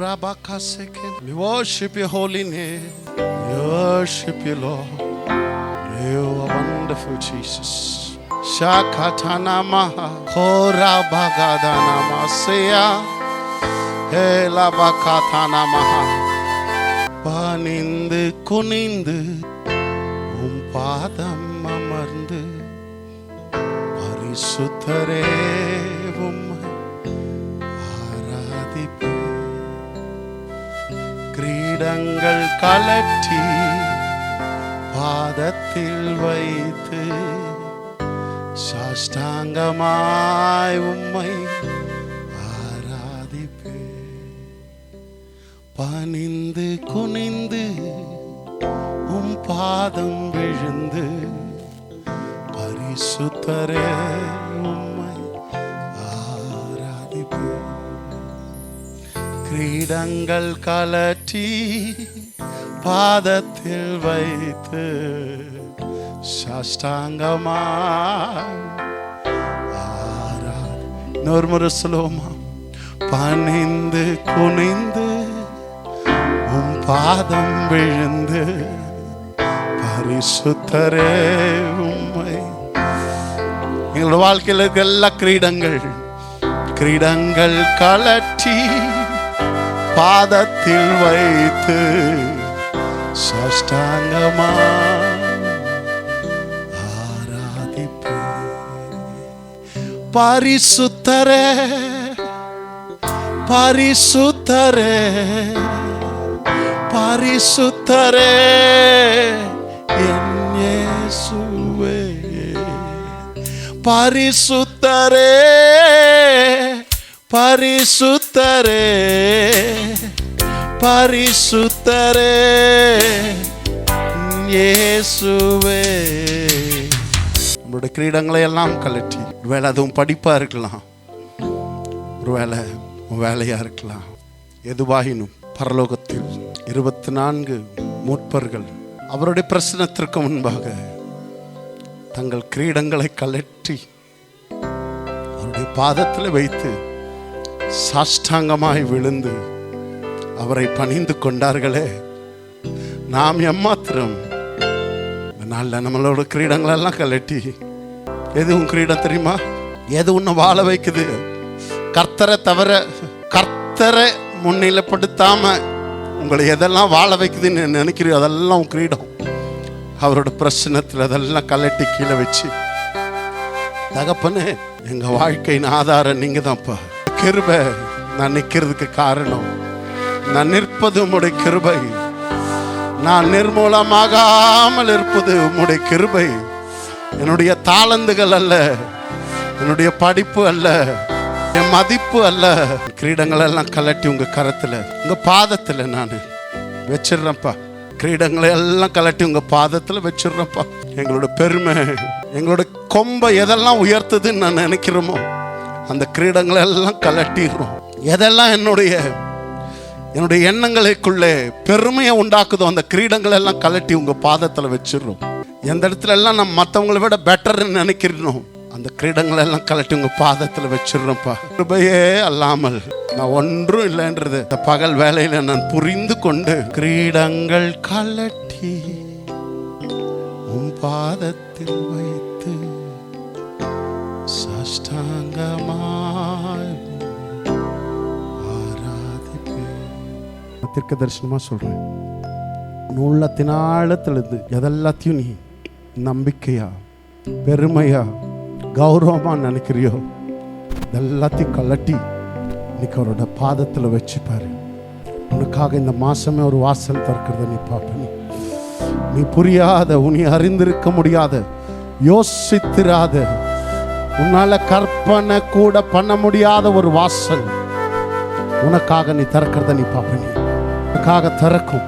We worship your holy name. We worship you, Lord. You are wonderful, Jesus. Shakatana maha kora bagadana masya hela bakatana maha panindu kunindu பாதம் அமர்ந்து பரிசுத்தரே உம்மை ஆராதிப்பேன். கிரீடங்கள் கலற்றி பாதத்தில் வைத்து சாஷ்டாங்கமாய் உம்மை ஆராதிப்பேன். பணிந்து குனிந்து உம் பாதம் விழுந்து பரிசுத்தரே உம்மை ஆராதிப்பேன். கிரீடங்கள் கலற்றி பாதத்தில் வைத்து சாஷ்டாங்கமாய் ஆராதி. இன்னொரு முறை சொல்லுவோமா? பணிந்து குனிந்து உம் பாதம் விழுந்து பரிசுத்தரே உம்மை. எங்களோட வாழ்க்கையில் இருக்க எல்லா கிரீடங்கள் கலற்றி பாதத்தில் வைத்து சாஷ்டாங்கமா ஆராதிப்பேன். பரிசுத்தரே பரிசுத்தரே பரிசுத்தரே என் இயேசுவே. பரிசுத்தரே பரிசுத்தரே பரிசுத்தரே இயேசுவே. நம்மளுடைய கிரீடங்களை எல்லாம் கழற்றி, ஒருவேளை அதுவும் படிப்பா இருக்கலாம், ஒருவேளை வேலையா இருக்கலாம், எதுவாகினும் பரலோகத்தில் 24 மூப்பர்கள் அவருடைய பிரசனத்திற்கு முன்பாக தங்கள் கிரீடங்களை கழற்றி அவருடைய பாதத்தில் வைத்து சாஷ்டாங்கமாய் விழுந்து அவரை பணிந்து கொண்டார்களே. நாம் எம்மாத்திரம் நாளில் நம்மளோட கிரீடங்களெல்லாம் கழட்டி, எது உன் கிரீடம் தெரியுமா? எது உன்னை வாழ வைக்குது? கர்த்தரை தவிர, கர்த்தரை முன்னிலைப்படுத்தாம உங்களை எதெல்லாம் வாழ வைக்குதுன்னு நினைக்கிறீங்க, அதெல்லாம் உன் கிரீடம். அவரோட பிரச்சனத்தில் அதெல்லாம் கலட்டி கீழே வச்சு, தகப்பனே எங்க வாழ்க்கையின் ஆதாரம் நீங்க தான்ப்பா. கிருபை, நான் நிற்கிறதுக்கு காரணம், நான் நிற்பது உம்முடைய கிருபை, நான் நிர்மூலமாகாமல் இருப்பது உம்முடைய கிருபை. என்னுடைய தாளந்துகள் அல்ல, என்னுடைய படிப்பு அல்ல, என் மதிப்பு அல்ல. கிரீடங்கள் எல்லாம் கலட்டி உங்க கரத்துல, உங்க பாதத்துல நான் வச்சிடுறேன்ப்பா. கிரீடங்களை எல்லாம் கலட்டி உங்க பாதத்துல வச்சிடுறேன்ப்பா. எங்களோட பெருமை, எங்களோட கொம்பை எதெல்லாம் உயர்த்துதுன்னு நான் நினைக்கிறோமோ அந்த கிரீடங்களை எல்லாம் கலட்டிடுறோம். எதெல்லாம் என்னுடைய எண்ணங்களுக்குள்ளே பெருமையை உண்டாக்குதோ அந்த கிரீடங்களை எல்லாம் கலட்டி உங்க பாதத்துல வச்சிடுறோம். எந்த இடத்துல எல்லாம் நம்ம மற்றவங்களை விட பெட்டர்ன்னு நினைக்கிறோம், அந்த கிரீடங்களை எல்லாம் கலட்டி உங்க பாதத்துல வச்சிடுறோம்ப்பா. கிருபையே அல்லாமல் நான் ஒன்றும் இல்லைன்றது இந்த பகல் வேலையில நான் புரிந்து கொண்டு, கிரீடங்கள் கலட்டி உன் பாதத்தில் வைத்து சாஷ்டாங்கமாய் ஆராதிப்பேன். தீர்க்க தரிசனமா சொல்றேன், உள்ளத்தின் ஆழத்திலிருந்து எதெல்லாத்தையும் நீ நம்பிக்கையா, பெருமையா, கௌரவமா நினைக்கிறியோ எல்லாத்தையும் கலட்டி இன்னைக்கு அவரோட பாதத்தில் வச்சுப்பாரு. உனக்காக இந்த மாசமே ஒரு வாசல் திறக்கிறத நீ பார்ப்ப. நீ புரியாத, உன்னை அறிந்திருக்க முடியாத, யோசித்திராத, உன்னால கற்பனை கூட பண்ண முடியாத ஒரு வாசல் உனக்காக நீ திறக்கிறத நீ பார்ப்ப. நீ உனக்காக திறக்கும்.